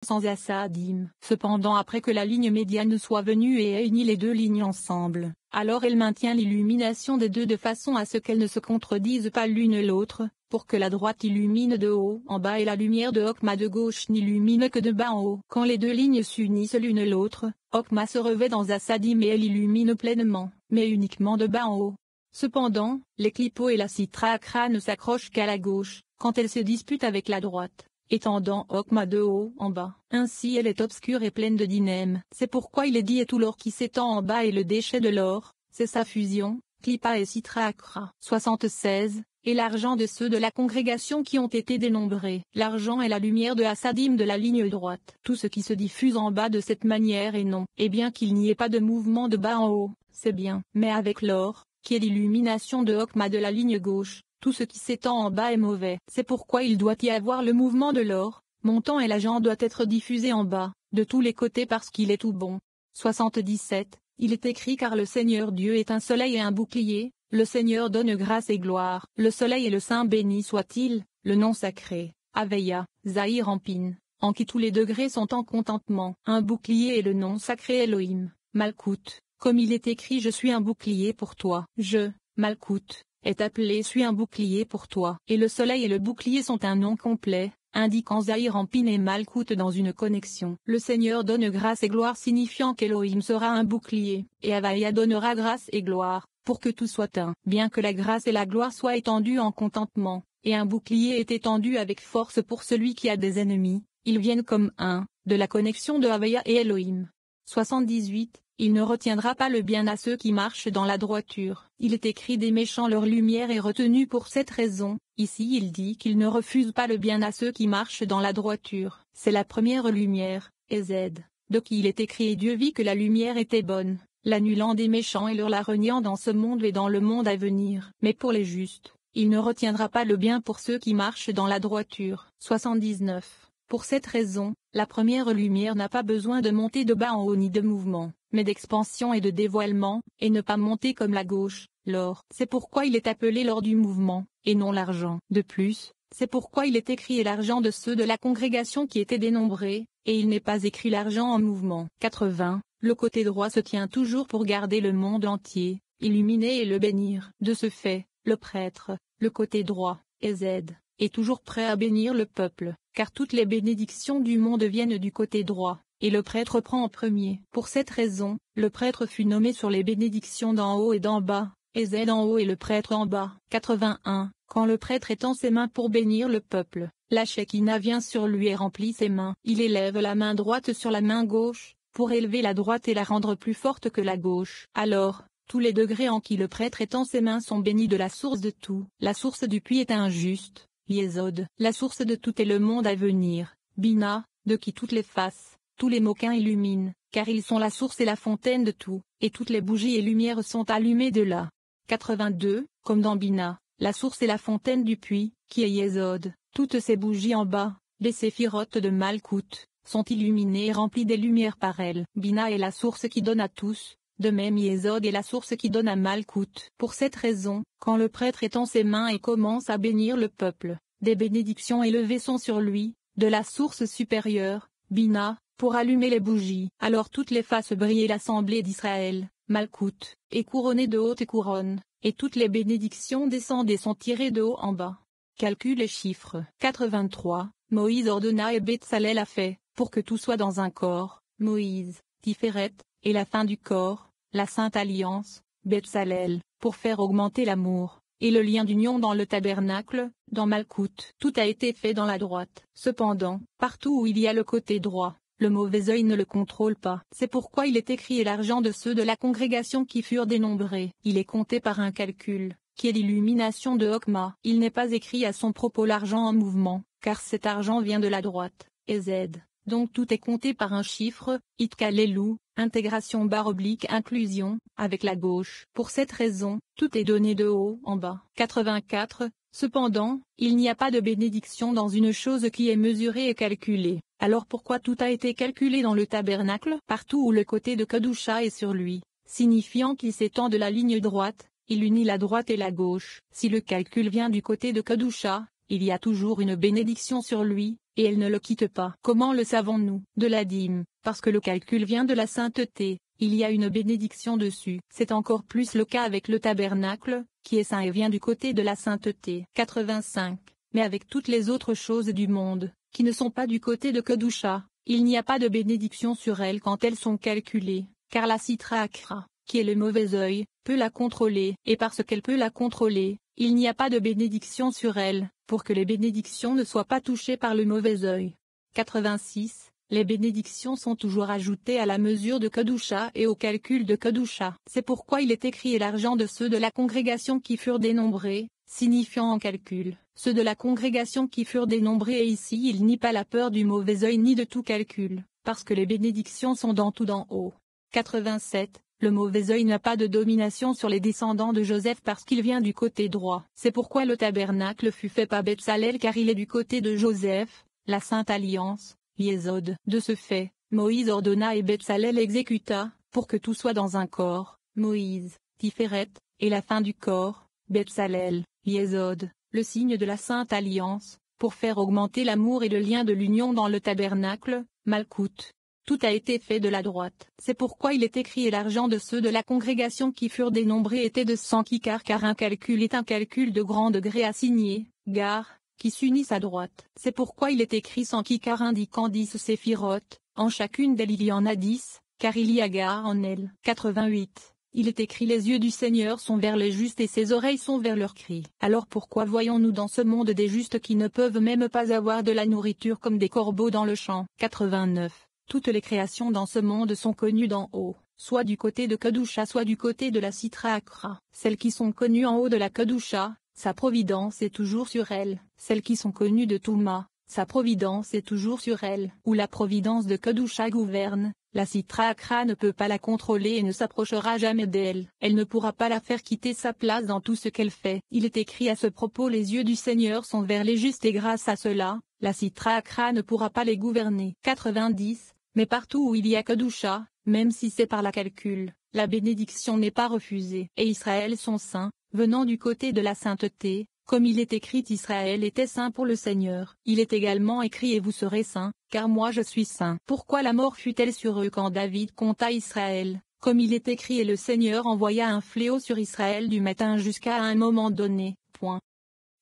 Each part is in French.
sans Assadim. Cependant après que la ligne médiane soit venue et ait uni les deux lignes ensemble, alors elle maintient l'illumination des deux de façon à ce qu'elles ne se contredisent pas l'une l'autre, pour que la droite illumine de haut en bas et la lumière de Okma de gauche n'illumine que de bas en haut. Quand les deux lignes s'unissent l'une l'autre, Okma se revêt dans Assadim et elle illumine pleinement, mais uniquement de bas en haut. Cependant, les clipos et la citra akra ne s'accrochent qu'à la gauche, quand elles se disputent avec la droite, étendant Okma de haut en bas. Ainsi elle est obscure et pleine de dinème. C'est pourquoi il est dit et tout l'or qui s'étend en bas est le déchet de l'or, c'est sa fusion, clipa et citra akra. 76. Et l'argent de ceux de la congrégation qui ont été dénombrés. L'argent est la lumière de Assadim de la ligne droite. Tout ce qui se diffuse en bas de cette manière est non. Et bien qu'il n'y ait pas de mouvement de bas en haut, c'est bien. Mais avec l'or, qui est l'illumination de Okma de la ligne gauche, tout ce qui s'étend en bas est mauvais. C'est pourquoi il doit y avoir le mouvement de l'or, montant et l'argent doit être diffusé en bas, de tous les côtés parce qu'il est tout bon. 77. Il est écrit car le Seigneur Dieu est un soleil et un bouclier. Le Seigneur donne grâce et gloire. Le soleil et le Saint béni soit-il, le nom sacré, Aveya, Zahir Ampin, en qui tous les degrés sont en contentement. Un bouclier et le nom sacré Elohim, Malkout, comme il est écrit je suis un bouclier pour toi. Je, Malkout, est appelé suis un bouclier pour toi. Et le soleil et le bouclier sont un nom complet, indiquant Zahir Ampin et Malkout dans une connexion. Le Seigneur donne grâce et gloire signifiant qu'Elohim sera un bouclier, et Aveya donnera grâce et gloire, pour que tout soit un. Bien que la grâce et la gloire soient étendues en contentement, et un bouclier est étendu avec force pour celui qui a des ennemis, ils viennent comme un, de la connexion de Aveya et Elohim. 78. Il ne retiendra pas le bien à ceux qui marchent dans la droiture. Il est écrit des méchants leur lumière est retenue pour cette raison. Ici il dit qu'il ne refuse pas le bien à ceux qui marchent dans la droiture. C'est la première lumière, Ezed, de qui il est écrit et Dieu vit que la lumière était bonne, l'annulant des méchants et leur la reniant dans ce monde et dans le monde à venir. Mais pour les justes, il ne retiendra pas le bien pour ceux qui marchent dans la droiture. 79. Pour cette raison, la première lumière n'a pas besoin de monter de bas en haut ni de mouvement, mais d'expansion et de dévoilement, et ne pas monter comme la gauche, l'or. C'est pourquoi il est appelé l'or du mouvement, et non l'argent. De plus, c'est pourquoi il est écrit l'argent de ceux de la congrégation qui étaient dénombrés, et il n'est pas écrit l'argent en mouvement. 80. Le côté droit se tient toujours pour garder le monde entier, illuminer et le bénir. De ce fait, le prêtre, le côté droit, Ezed, est toujours prêt à bénir le peuple, car toutes les bénédictions du monde viennent du côté droit, et le prêtre prend en premier. Pour cette raison, le prêtre fut nommé sur les bénédictions d'en haut et d'en bas, Ezed en haut et le prêtre en bas. 81. Quand le prêtre étend ses mains pour bénir le peuple, la Shekinah vient sur lui et remplit ses mains. Il élève la main droite sur la main gauche, pour élever la droite et la rendre plus forte que la gauche. Alors, tous les degrés en qui le prêtre étend ses mains sont bénis de la source de tout. La source du puits est injuste, Yesod. La source de tout est le monde à venir, Bina, de qui toutes les faces, tous les moquins illuminent, car ils sont la source et la fontaine de tout, et toutes les bougies et lumières sont allumées de là. 82. Comme dans Bina, la source et la fontaine du puits, qui est Yesod, toutes ces bougies en bas, les séphirotes de Malkout, sont illuminées et remplies des lumières par elles. Bina est la source qui donne à tous, de même Yesod est la source qui donne à Malkout. Pour cette raison, quand le prêtre étend ses mains et commence à bénir le peuple, des bénédictions élevées sont sur lui, de la source supérieure, Bina, pour allumer les bougies. Alors toutes les faces brillent et l'assemblée d'Israël, Malkout, est couronnée de hautes couronnes, et toutes les bénédictions descendent et sont tirées de haut en bas. Calcul et chiffres. 83. Moïse ordonna et Betsalel a fait, pour que tout soit dans un corps, Moïse, Tiferet, et la fin du corps, la Sainte Alliance, Betsalel, pour faire augmenter l'amour, et le lien d'union dans le tabernacle, dans Malkout. Tout a été fait dans la droite. Cependant, partout où il y a le côté droit, le mauvais œil ne le contrôle pas. C'est pourquoi il est écrit et l'argent de ceux de la congrégation qui furent dénombrés. Il est compté par un calcul, qui est l'illumination de Okma. Il n'est pas écrit à son propos l'argent en mouvement, car cet argent vient de la droite, Ezed. Donc tout est compté par un chiffre, Itkalelu, intégration / inclusion, avec la gauche. Pour cette raison, tout est donné de haut en bas. 84. Cependant, il n'y a pas de bénédiction dans une chose qui est mesurée et calculée. Alors pourquoi tout a été calculé dans le tabernacle? Partout où le côté de Kedusha est sur lui, signifiant qu'il s'étend de la ligne droite, il unit la droite et la gauche. Si le calcul vient du côté de Kedusha, il y a toujours une bénédiction sur lui, et elle ne le quitte pas. Comment le savons-nous? De la dîme, parce que le calcul vient de la sainteté, il y a une bénédiction dessus. C'est encore plus le cas avec le tabernacle, qui est saint et vient du côté de la sainteté. 85. Mais avec toutes les autres choses du monde, qui ne sont pas du côté de Kedusha, il n'y a pas de bénédiction sur elles quand elles sont calculées, car la Sitra Akra, qui est le mauvais œil, peut la contrôler, et parce qu'elle peut la contrôler, il n'y a pas de bénédiction sur elle, pour que les bénédictions ne soient pas touchées par le mauvais œil. 86. Les bénédictions sont toujours ajoutées à la mesure de Kedusha et au calcul de Kedusha. C'est pourquoi il est écrit « et l'argent de ceux de la congrégation qui furent dénombrés », signifiant en calcul, ceux de la congrégation qui furent dénombrés, et ici il nie pas la peur du mauvais œil ni de tout calcul, parce que les bénédictions sont dans tout d'en haut. 87. Le mauvais œil n'a pas de domination sur les descendants de Joseph parce qu'il vient du côté droit. C'est pourquoi le tabernacle fut fait par Betsalel car il est du côté de Joseph, la Sainte Alliance, Yésod. De ce fait, Moïse ordonna et Betsalel exécuta, pour que tout soit dans un corps, Moïse, Tiferet, et la fin du corps, Betsalel, Yésod, le signe de la Sainte Alliance, pour faire augmenter l'amour et le lien de l'union dans le tabernacle, Malkout. Tout a été fait de la droite. C'est pourquoi il est écrit « et l'argent de ceux de la congrégation qui furent dénombrés était de 100 kikars car un calcul est un calcul de grand degré assigné, gar, qui s'unissent à droite. C'est pourquoi il est écrit 100 kikars indiquant 10 séphirotes, en chacune d'elles il y en a 10, car il y a gar en elles. 88. Il est écrit « les yeux du Seigneur sont vers les justes et ses oreilles sont vers leurs cris ». Alors pourquoi voyons-nous dans ce monde des justes qui ne peuvent même pas avoir de la nourriture comme des corbeaux dans le champ? 89. Toutes les créations dans ce monde sont connues d'en haut, soit du côté de Kedusha soit du côté de la Sitra Akra. Celles qui sont connues en haut de la Kedusha, sa providence est toujours sur elles. Celles qui sont connues de Touma, sa providence est toujours sur elles. Où la providence de Kedusha gouverne, la Sitra Akra ne peut pas la contrôler et ne s'approchera jamais d'elle. Elle ne pourra pas la faire quitter sa place dans tout ce qu'elle fait. Il est écrit à ce propos « les yeux du Seigneur sont vers les justes et grâce à cela, la Sitra Akra ne pourra pas les gouverner. » 90. Mais partout où il y a Kedusha, même si c'est par la calcul, la bénédiction n'est pas refusée. Et Israël sont saints, venant du côté de la sainteté, comme il est écrit Israël était saint pour le Seigneur. Il est également écrit et vous serez saints, car moi je suis saint. Pourquoi la mort fut-elle sur eux quand David compta Israël? Comme il est écrit et le Seigneur envoya un fléau sur Israël du matin jusqu'à un moment donné. Point.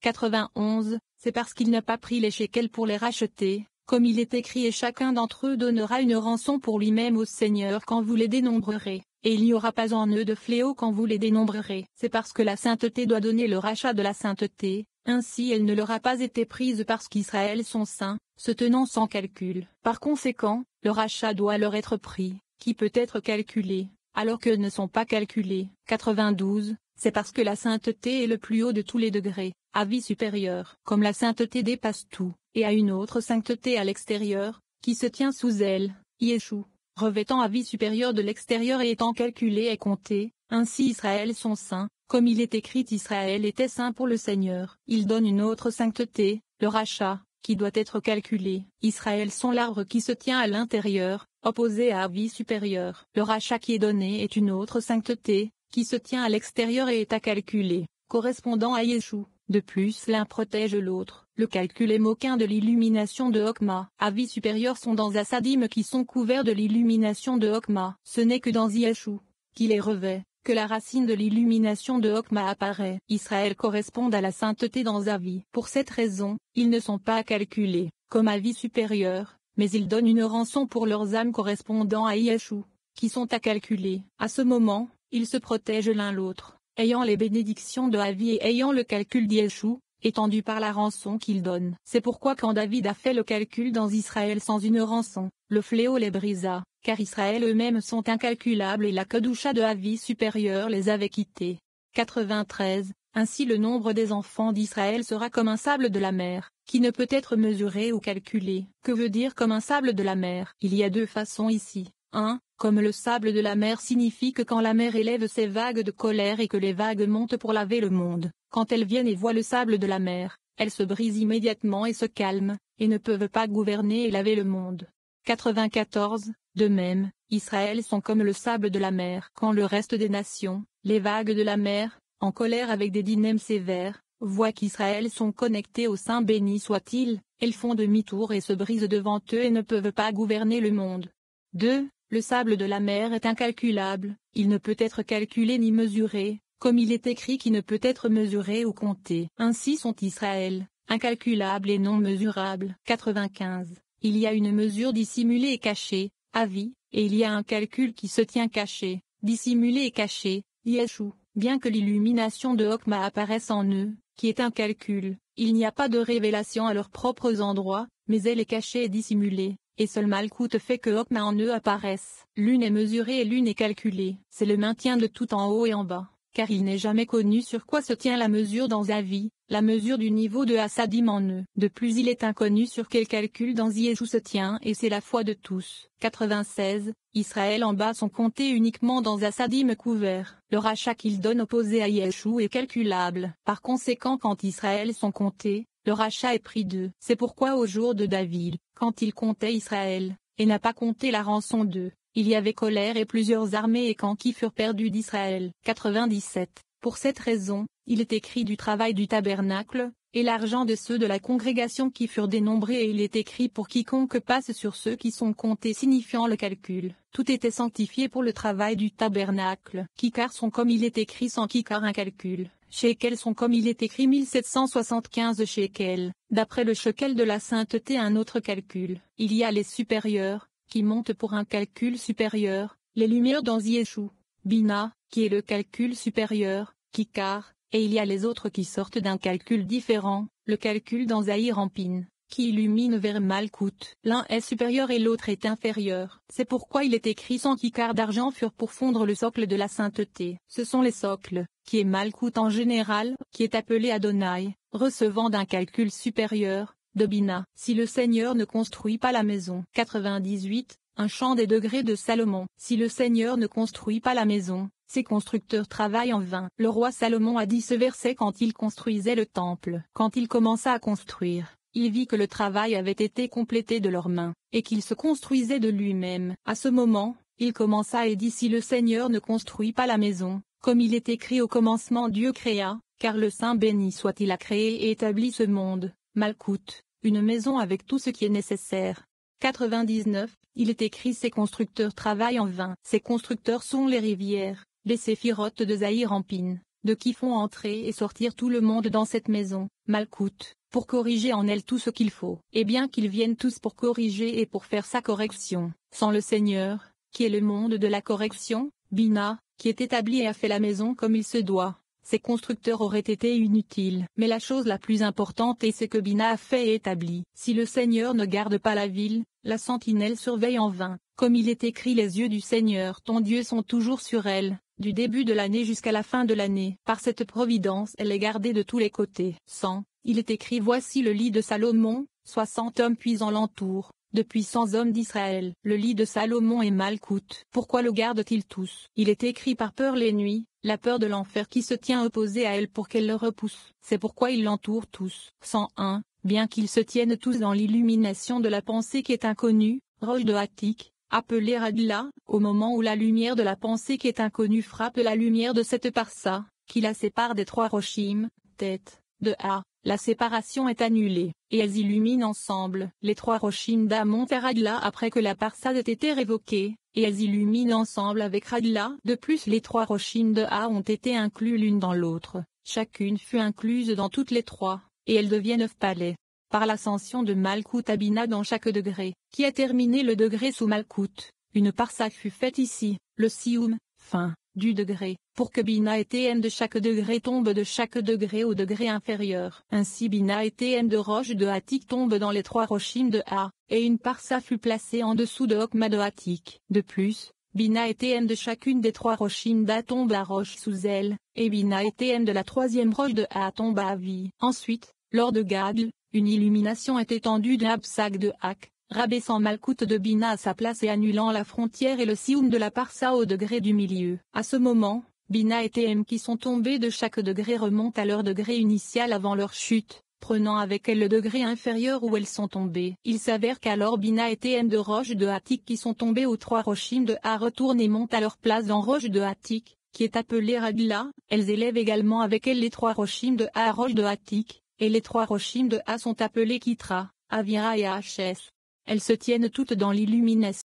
91. C'est parce qu'il n'a pas pris les shekels pour les racheter. Comme il est écrit et chacun d'entre eux donnera une rançon pour lui-même au Seigneur quand vous les dénombrerez, et il n'y aura pas en eux de fléau quand vous les dénombrerez. C'est parce que la sainteté doit donner le rachat de la sainteté, ainsi elle ne leur a pas été prise parce qu'Israël sont saints, se tenant sans calcul. Par conséquent, le rachat doit leur être pris, qui peut être calculé, alors qu'eux ne sont pas calculés. 92. C'est parce que la sainteté est le plus haut de tous les degrés, avis supérieur. Comme la sainteté dépasse tout, et a une autre sainteté à l'extérieur, qui se tient sous elle, Yeshua, revêtant avis supérieur de l'extérieur et étant calculé et compté, ainsi Israël sont saints, comme il est écrit Israël était saint pour le Seigneur. Il donne une autre sainteté, le rachat, qui doit être calculé. Israël sont l'arbre qui se tient à l'intérieur, opposé à avis supérieur. Le rachat qui est donné est une autre sainteté, qui se tient à l'extérieur et est à calculer, correspondant à Yeshua. De plus l'un protège l'autre. Le calcul est moquin de l'illumination de Hokma. Avis supérieurs sont dans Assadim qui sont couverts de l'illumination de Hokma. Ce n'est que dans Yeshua, qui les revêt, que la racine de l'illumination de Hokma apparaît. Israël correspond à la sainteté dans Avis. Pour cette raison, ils ne sont pas calculés, comme avis supérieurs, mais ils donnent une rançon pour leurs âmes correspondant à Yeshua, qui sont à calculer. À ce moment, ils se protègent l'un l'autre, ayant les bénédictions de Avi et ayant le calcul d'Yeshua, étendu par la rançon qu'il donne. C'est pourquoi quand David a fait le calcul dans Israël sans une rançon, le fléau les brisa, car Israël eux-mêmes sont incalculables et la Kedusha de Avi supérieur les avait quittés. 93. Ainsi le nombre des enfants d'Israël sera comme un sable de la mer, qui ne peut être mesuré ou calculé. Que veut dire comme un sable de la mer? Il y a deux façons ici. 1. Comme le sable de la mer signifie que quand la mer élève ses vagues de colère et que les vagues montent pour laver le monde, quand elles viennent et voient le sable de la mer, elles se brisent immédiatement et se calment, et ne peuvent pas gouverner et laver le monde. 94. De même, Israël sont comme le sable de la mer. Quand le reste des nations, les vagues de la mer, en colère avec des dynemes sévères, voient qu'Israël sont connectés au Saint béni soit-il, elles font demi-tour et se brisent devant eux et ne peuvent pas gouverner le monde. 2. Le sable de la mer est incalculable, il ne peut être calculé ni mesuré, comme il est écrit qui ne peut être mesuré ou compté. Ainsi sont Israël, incalculable et non mesurable. 95. Il y a une mesure dissimulée et cachée, avis, et il y a un calcul qui se tient caché, dissimulé et caché, Yeshua. Bien que l'illumination de Okma apparaisse en eux, qui est un calcul, il n'y a pas de révélation à leurs propres endroits, mais elle est cachée et dissimulée, et seul Malkout fait que Okma en eux apparaisse. L'une est mesurée et l'une est calculée. C'est le maintien de tout en haut et en bas, car il n'est jamais connu sur quoi se tient la mesure dans Avi, la mesure du niveau de Hasadim en eux. De plus il est inconnu sur quel calcul dans Yeshua se tient et c'est la foi de tous. 96. Israël en bas sont comptés uniquement dans Hasadim couverts. Le rachat qu'il donne opposé à Yeshua est calculable. Par conséquent quand Israël sont comptés, le rachat est pris d'eux. C'est pourquoi au jour de David, quand il comptait Israël, et n'a pas compté la rançon d'eux, il y avait colère et plusieurs armées et camps qui furent perdus d'Israël. 97. Pour cette raison, il est écrit du travail du tabernacle, et l'argent de ceux de la congrégation qui furent dénombrés et il est écrit pour quiconque passe sur ceux qui sont comptés signifiant le calcul. Tout était sanctifié pour le travail du tabernacle. Kikar sont comme il est écrit sans kikar un calcul. Shekels sont comme il est écrit 1775 shekels. D'après le shekel de la sainteté un autre calcul. Il y a les supérieurs, qui montent pour un calcul supérieur, les lumières dans Yeshua, Bina, qui est le calcul supérieur, Kikar, et il y a les autres qui sortent d'un calcul différent, le calcul dans Zahir Ampin, qui illumine vers Malkout. L'un est supérieur et l'autre est inférieur. C'est pourquoi il est écrit 100 kikars d'argent furent pour fondre le socle de la sainteté. Ce sont les socles, qui est Malkout en général, qui est appelé Adonai, recevant d'un calcul supérieur, de Bina. Si le Seigneur ne construit pas la maison. 98. Un chant des degrés de Salomon. Si le Seigneur ne construit pas la maison, ses constructeurs travaillent en vain. Le roi Salomon a dit ce verset quand il construisait le temple. Quand il commença à construire, il vit que le travail avait été complété de leurs mains, et qu'il se construisait de lui-même. À ce moment, il commença et dit si le Seigneur ne construit pas la maison, comme il est écrit au commencement Dieu créa, car le Saint béni soit-il a créé et établi ce monde, Malkout, une maison avec tout ce qui est nécessaire. 99. Il est écrit ces constructeurs travaillent en vain. Ces constructeurs sont les rivières, les séphirotes de Zahir Ampin, de qui font entrer et sortir tout le monde dans cette maison, Malkout, pour corriger en elle tout ce qu'il faut. Et bien qu'ils viennent tous pour corriger et pour faire sa correction, sans le Seigneur, qui est le monde de la correction, Bina, qui est établi et a fait la maison comme il se doit, ces constructeurs auraient été inutiles. Mais la chose la plus importante est ce que Bina a fait et établi. Si le Seigneur ne garde pas la ville, la sentinelle surveille en vain. Comme il est écrit les yeux du Seigneur ton Dieu sont toujours sur elle, du début de l'année jusqu'à la fin de l'année. Par cette providence elle est gardée de tous les côtés. 100. Il est écrit voici le lit de Salomon, 60 hommes puisant l'entour. De puissants hommes d'Israël. Le lit de Salomon est Malkout. Pourquoi le gardent-ils tous? Il est écrit par peur les nuits, la peur de l'enfer qui se tient opposée à elle pour qu'elle le repousse. C'est pourquoi ils l'entourent tous. 101. Bien qu'ils se tiennent tous dans l'illumination de la pensée qui est inconnue, roche de Hatik, appelée Radla, au moment où la lumière de la pensée qui est inconnue frappe la lumière de cette parsa, qui la sépare des trois roshim, tête, de A. La séparation est annulée, et elles illuminent ensemble. Les trois roshim d'A montent à Radla après que la parsa ait été révoquée, et elles illuminent ensemble avec Radla. De plus les trois roshim de A ont été inclus l'une dans l'autre, chacune fut incluse dans toutes les trois, et elles deviennent 9 palais. Par l'ascension de Malkout à Bina dans chaque degré, qui a terminé le degré sous Malkout, une parsa fut faite ici, le sioum, fin, du degré, pour que Bina et Tn de chaque degré tombent de chaque degré au degré inférieur. Ainsi Bina et Tn de roche de Hatik tombent dans les trois roshim de A, et une parsa fut placée en dessous de Okma de Hatik. De plus, Bina et Tn de chacune des trois roshim d'A tombe à roche sous elle, et Bina et Tn de la troisième roche de A tombe à Avi. Ensuite, lors de Gadl, une illumination est étendue d'Absak de Hak, rabaissant Malkout de Bina à sa place et annulant la frontière et le sioum de la parsa au degré du milieu. À ce moment, Bina et Tm qui sont tombés de chaque degré remontent à leur degré initial avant leur chute, prenant avec elles le degré inférieur où elles sont tombées. Il s'avère qu'alors Bina et Tm de roche de Hatik qui sont tombés aux trois roshim de A retournent et montent à leur place dans roche de Hatik, qui est appelée Ragla. Elles élèvent également avec elle les 3 roshim de A, roches de Hatik, et les 3 roshim de A sont appelés Kitra, Avira et Hs. Elles se tiennent toutes dans l'illumination.